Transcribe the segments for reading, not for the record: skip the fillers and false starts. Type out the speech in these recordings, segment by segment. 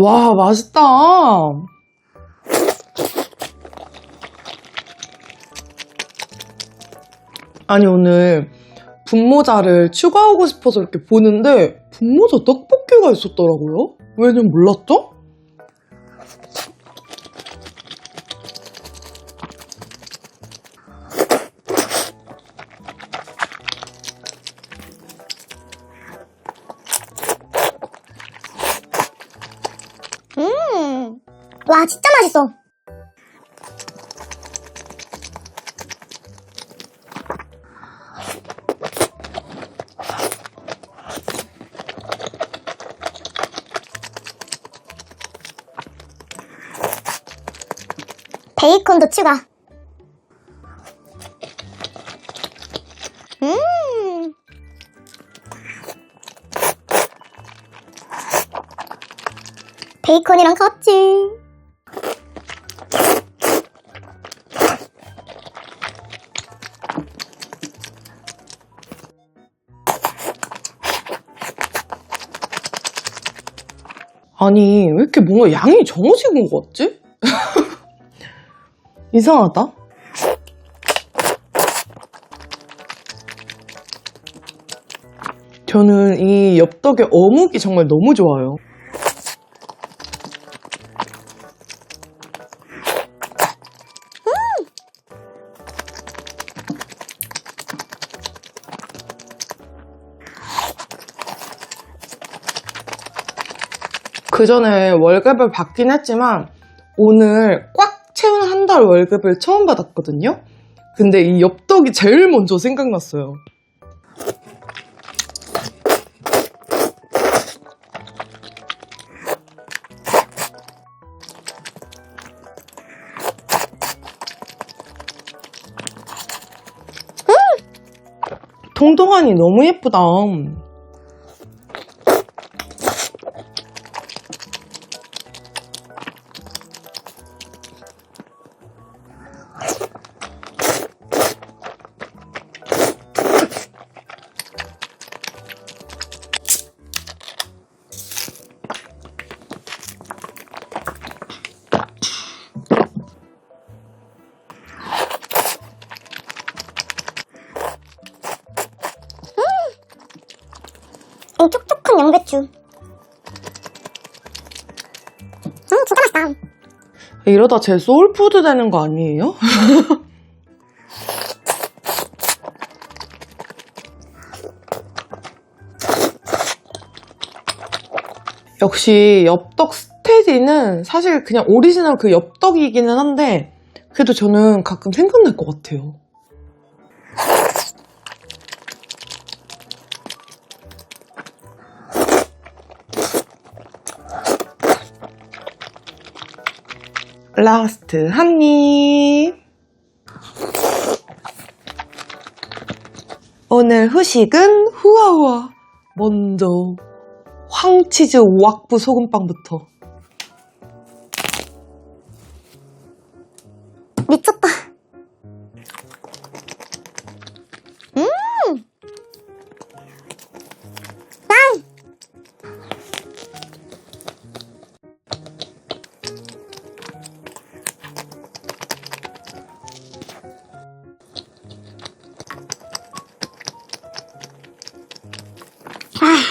와, 맛있다. 아니, 오늘 분모자를 추가하고 싶어서 이렇게 보는데 분모자 떡볶이가 있었더라고요. 왜냐면 몰랐죠? 와, 진짜 맛있어. 베이컨도 추가. 베이컨이랑 같이. 아니, 왜 이렇게 뭔가 양이 적어진 것 같지? 이상하다. 저는 이 엽떡의 어묵이 정말 너무 좋아요. 그 전에 월급을 받긴 했지만 오늘 꽉 채운 한 달 월급을 처음 받았거든요. 근데 이 엽떡이 제일 먼저 생각났어요. 통통하니 너무 예쁘다. 이 촉촉한 양배추. 진짜 맛있다. 이러다 제 소울푸드 되는 거 아니에요? 역시 엽떡 스테디는 사실 그냥 오리지널 그 엽떡이기는 한데 그래도 저는 가끔 생각날 것 같아요. 라스트 한 입. 오늘 후식은 후아후아. 먼저 황치즈 왁부 소금빵부터. 미쳤다.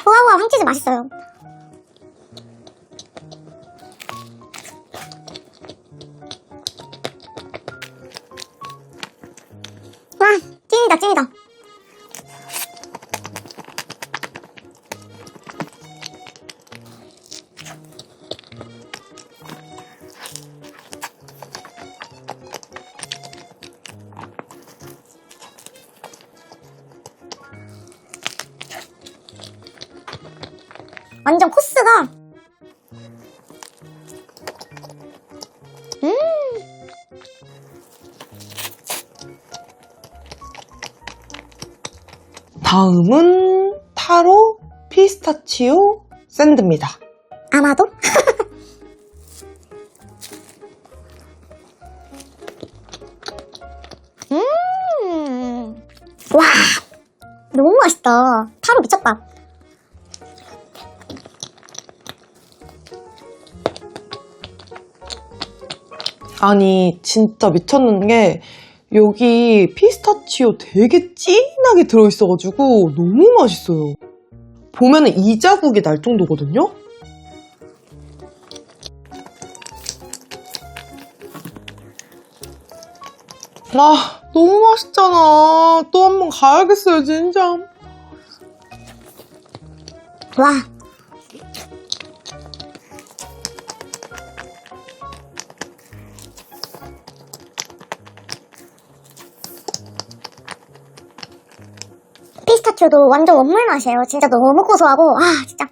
우와우와 황치즈 맛있어요. 와, 찐이다 찐이다. 완전 코스가 다음은 타로 피스타치오 샌드입니다. 아마도? 와, 너무 맛있다. 타로 미쳤다. 아니 진짜 미쳤는 게 여기 피스타치오 되게 진하게 들어있어가지고 너무 맛있어요. 보면은 이자국이 날 정도거든요? 아, 너무 맛있잖아. 또 한 번 가야겠어요, 진짜. 와, 피스타치오도 완전 원물 맛이에요. 진짜 너무 고소하고, 아, 진짜.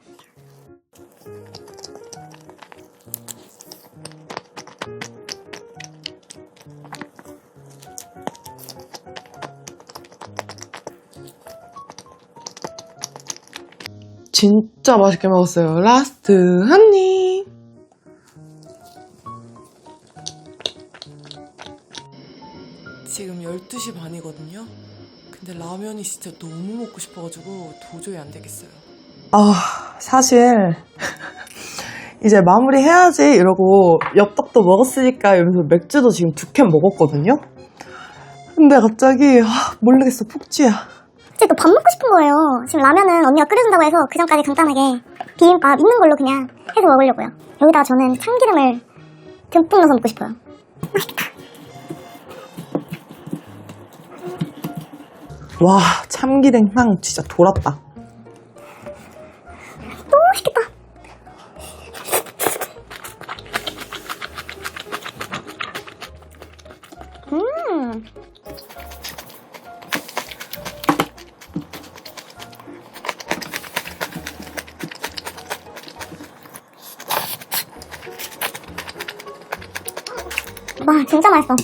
진짜 맛있게 먹었어요. 라스트 한 입. 지금 12시 반이거든요. 근데 라면이 진짜 너무 먹고 싶어가지고 도저히 안 되겠어요. 사실 이제 마무리 해야지 이러고 엽떡도 먹었으니까 이러면서 맥주도 지금 2캔 먹었거든요. 근데 갑자기 모르겠어, 폭주야. 갑자기 또 밥 먹고 싶은 거예요. 지금 라면은 언니가 끓여준다고 해서 그 전까지 간단하게 비빔밥 있는 걸로 그냥 해서 먹으려고요. 여기다가 저는 참기름을 듬뿍 넣어서 먹고 싶어요. 와, 참기름 향 진짜 돌았다. 너무 맛있겠다. 와, 진짜 맛있어.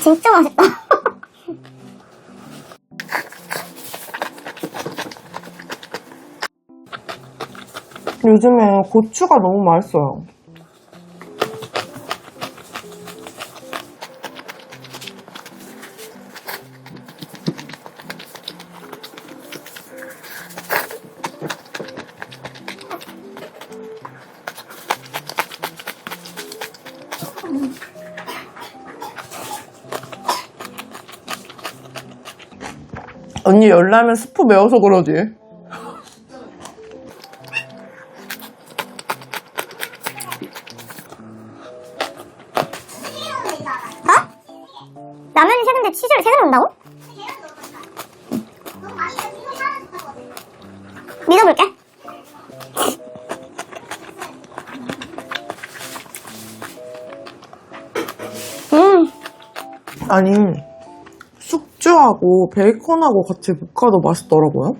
진짜 맛있다. 요즘에 고추가 너무 맛있어요. 언니 열라면 스프 매워서 그러지. 라면이 새는데 치즈를 3개를 넣는다고? 믿어볼게. 아니, 숙주하고 베이컨하고 같이 볶아도 맛있더라고요.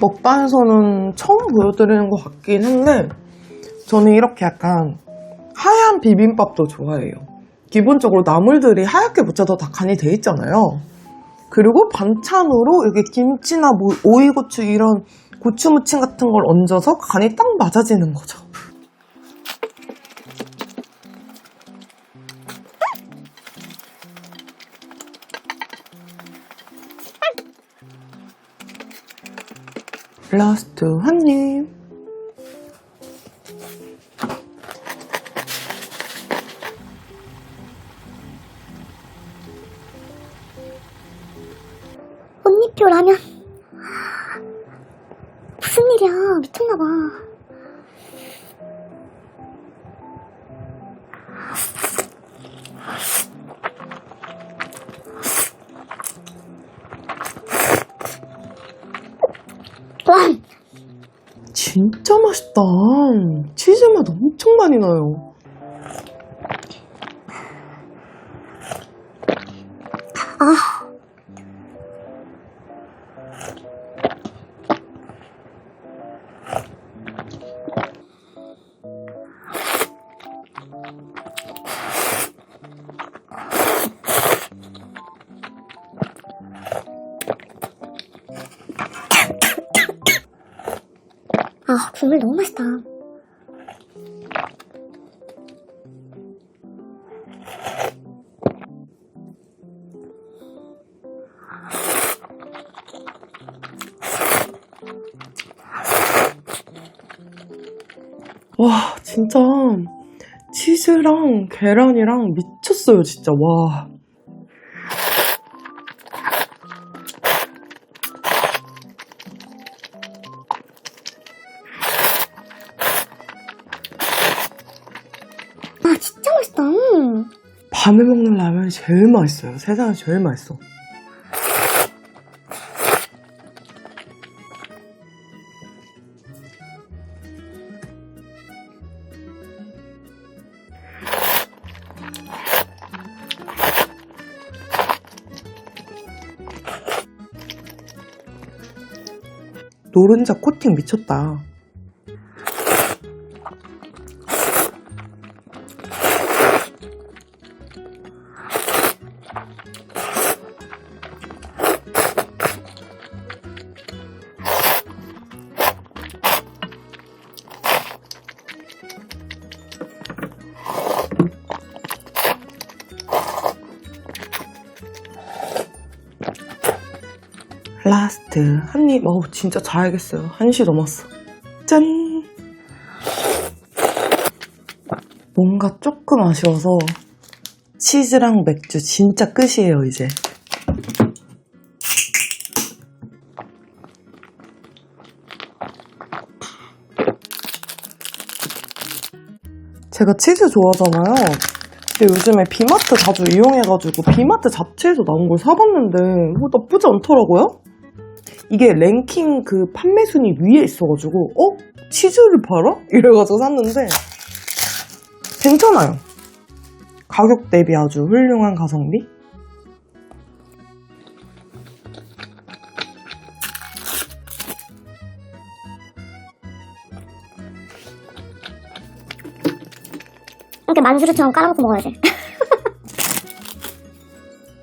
먹방에서는 처음 보여드리는 것 같긴 한데 저는 이렇게 약간 하얀 비빔밥도 좋아해요. 기본적으로 나물들이 하얗게 묻혀서 다 간이 돼 있잖아요. 그리고 반찬으로 이렇게 김치나 뭐 오이고추 이런 고추 무침 같은 걸 얹어서 간이 딱 맞아지는 거죠. 라스트 한 입. 언니표 라면. 무슨 일이야. 미쳤나봐. 와, 진짜 맛있다. 치즈 맛 엄청 많이 나요. 국물 너무 맛있다. 와, 진짜 치즈랑 계란이랑 미쳤어요, 진짜. 와. 진짜 맛있다. 밤에 먹는 라면이 제일 맛있어요. 세상에서 제일 맛있어. 노른자 코팅 미쳤다. 라스트 한입. 어우, 진짜 자야겠어요. 1시 넘었어. 짠! 뭔가 조금 아쉬워서 치즈랑 맥주 진짜 끝이에요, 이제. 제가 치즈 좋아하잖아요. 근데 요즘에 비마트 자주 이용해가지고 비마트 잡채에서 나온 걸 사봤는데 나쁘지 않더라고요. 이게 랭킹 그 판매 순위 위에 있어가지고 치즈를 팔아? 이래가지고 샀는데 괜찮아요. 가격 대비 아주 훌륭한 가성비? 이렇게 만두류처럼 깔아놓고 먹어야지.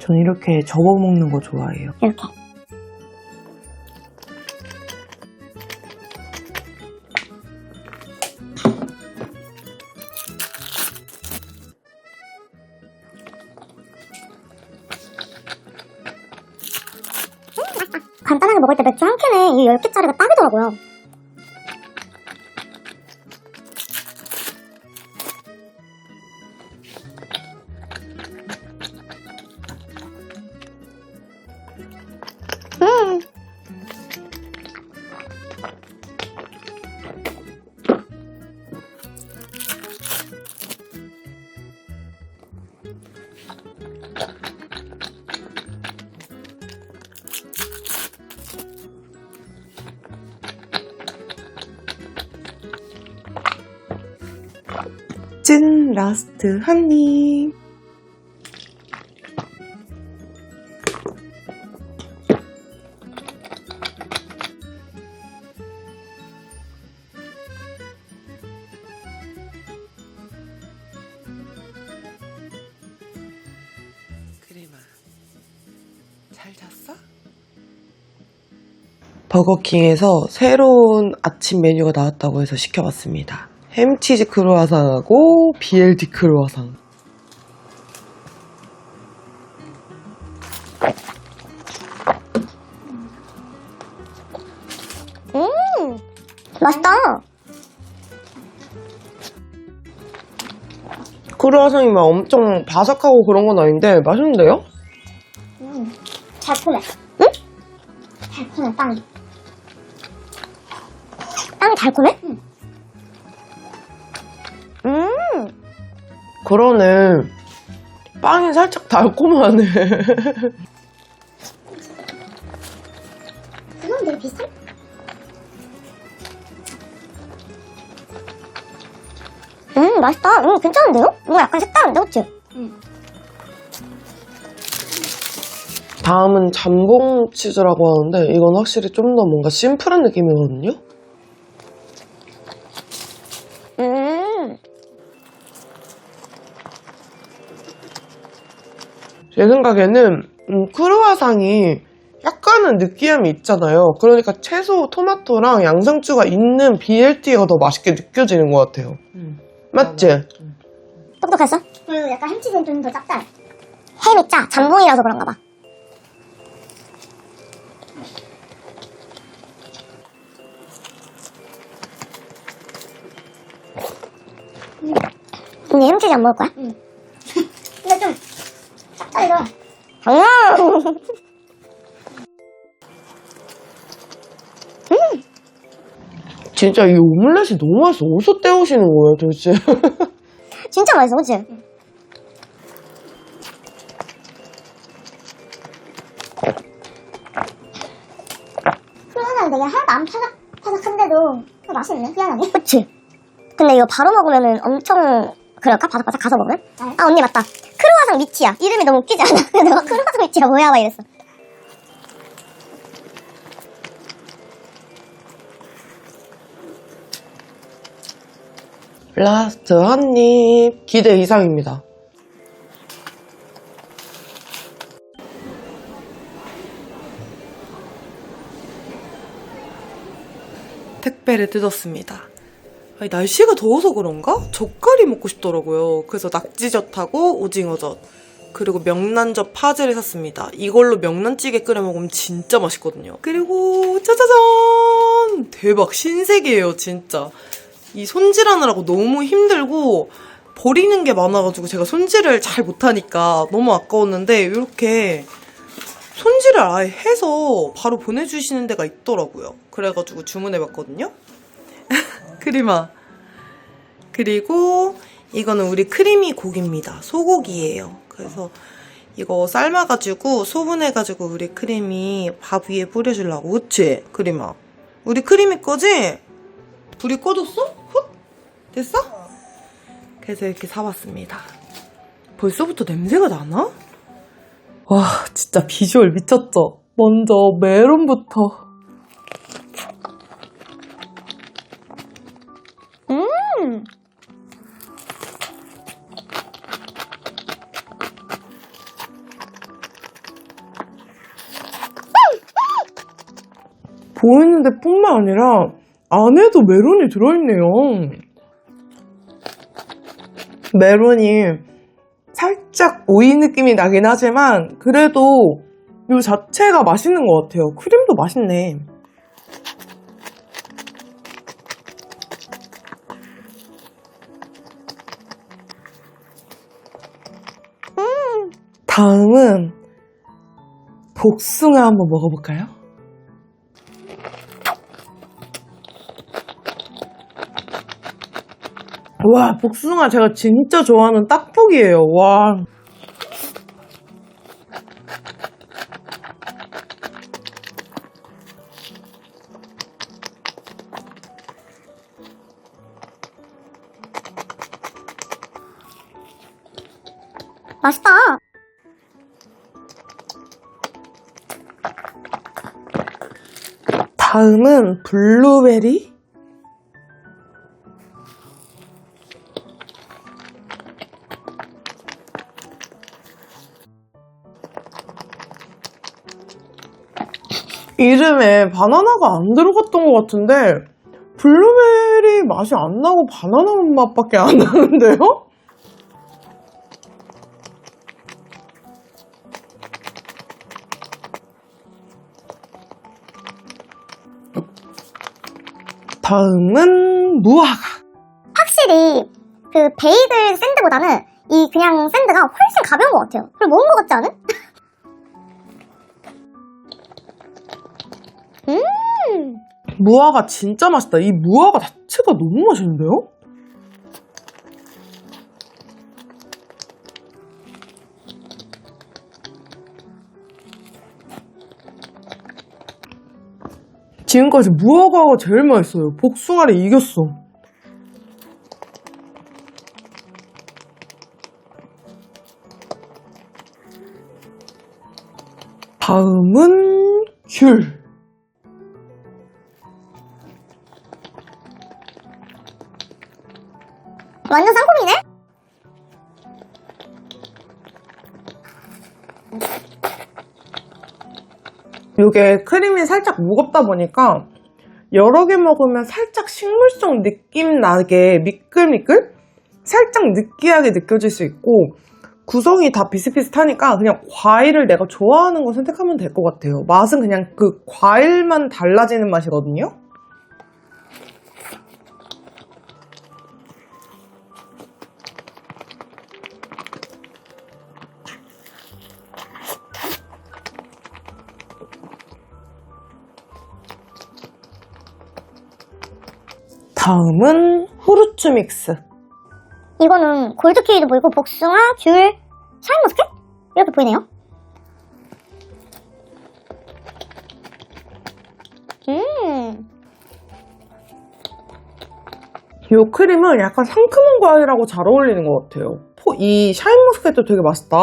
전 이렇게 접어먹는 거 좋아해요. 이렇게. 간단하게 먹을 때 맥주 한 캔에 이 10개짜리가 딱이더라고요. 찐! 라스트 한입! 크리마, 잘 잤어? 버거킹에서 새로운 아침 메뉴가 나왔다고 해서 시켜봤습니다. 햄치즈 크루아상하고 BLT 크루아상. 맛있다. 크루아상이 막 엄청 바삭하고 그런 건 아닌데 맛있는데요? 달콤해. 응? 달콤해, 빵이. 빵이 달콤해? 응. 그러네. 빵이 살짝 달콤하네. 그건 되게 비슷한? 맛있다. 괜찮은데요? 뭔가 약간 색다른데, 그치? 다음은 잠봉 치즈라고 하는데 이건 확실히 좀 더 뭔가 심플한 느낌이거든요? 제 생각에는 크루아상이 약간은 느끼함이 있잖아요. 그러니까 채소, 토마토랑 양상추가 있는 BLT가 더 맛있게 느껴지는 것 같아요. 맞지? 똑똑했어? 그리고 약간 햄치즈는 좀 더 짭짤해. 햄이 짜. 잠봉이라서 그런가 봐. 언니 햄치즈 안 먹을 거야? 응. 근데 좀 짭짤해서. 장난! 진짜 이 오믈렛이 너무 맛있어. 어디서 떼오시는 거예요, 도대체? 진짜 맛있어, 그치? 크루아상 되게 하나도 안 바삭바삭한데도 맛있네, 희한하게. 그치? 근데 이거 바로 먹으면은 엄청 그럴까? 바삭바삭 가서 먹으면? 아, 언니 맞다. 크루아상 미치야. 이름이 너무 웃기지 않아? 내가 크루아상 미치야 뭐야? 막 이랬어. 라스트 한 입. 기대 이상입니다. 택배를 뜯었습니다. 아니, 날씨가 더워서 그런가? 젓갈이 먹고 싶더라고요. 그래서 낙지젓하고 오징어젓 그리고 명란젓 파제를 샀습니다. 이걸로 명란찌개 끓여 먹으면 진짜 맛있거든요. 그리고 짜자잔! 대박 신세계예요 진짜. 이 손질하느라고 너무 힘들고 버리는 게 많아가지고 제가 손질을 잘 못하니까 너무 아까웠는데 이렇게 손질을 아예 해서 바로 보내주시는 데가 있더라고요. 그래가지고 주문해봤거든요. 크리마. 그리고 이거는 우리 크리미 고기입니다. 소고기예요. 그래서 이거 삶아가지고 소분해가지고 우리 크리미 밥 위에 뿌려주려고. 그치? 크리마. 우리 크리미 거지? 불이 꺼졌어? 훗? 됐어? 그래서 이렇게 사봤습니다. 벌써부터 냄새가 나나? 와 진짜 비주얼 미쳤죠? 먼저 메론부터. 보이는데 뿐만 아니라 안에도 메론이 들어있네요. 메론이 살짝 오이 느낌이 나긴 하지만 그래도 이 자체가 맛있는 것 같아요. 크림도 맛있네. 다음은 복숭아 한번 먹어볼까요? 와, 복숭아 제가 진짜 좋아하는 딱복이에요. 와. 맛있다. 다음은 블루베리? 이름에 바나나가 안 들어갔던 것 같은데 블루베리 맛이 안 나고 바나나 맛밖에 안 나는데요? 다음은 무화과. 확실히 그 베이글 샌드보다는 이 그냥 샌드가 훨씬 가벼운 것 같아요. 그리고 먹은 것 같지 않은? 무화과 진짜 맛있다. 이 무화과 자체가 너무 맛있는데요? 지금까지 무화과가 제일 맛있어요. 복숭아를 이겼어. 다음은 귤. 완전 쌍콤이네? 이게 크림이 살짝 무겁다 보니까 여러 개 먹으면 살짝 식물성 느낌 나게 미끌미끌? 살짝 느끼하게 느껴질 수 있고 구성이 다 비슷비슷하니까 그냥 과일을 내가 좋아하는 거 선택하면 될 것 같아요. 맛은 그냥 그 과일만 달라지는 맛이거든요. 다음은 후르츠 믹스. 이거는 골드키위도 보이고 복숭아, 귤, 샤인머스켓? 이렇게 보이네요. 이 크림은 약간 상큼한 과일하고 잘 어울리는 것 같아요. 이 샤인머스켓도 되게 맛있다.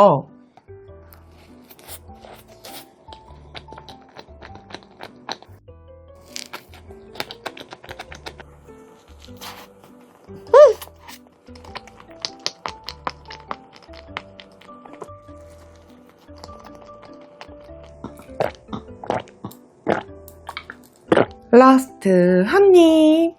라스트 한 입.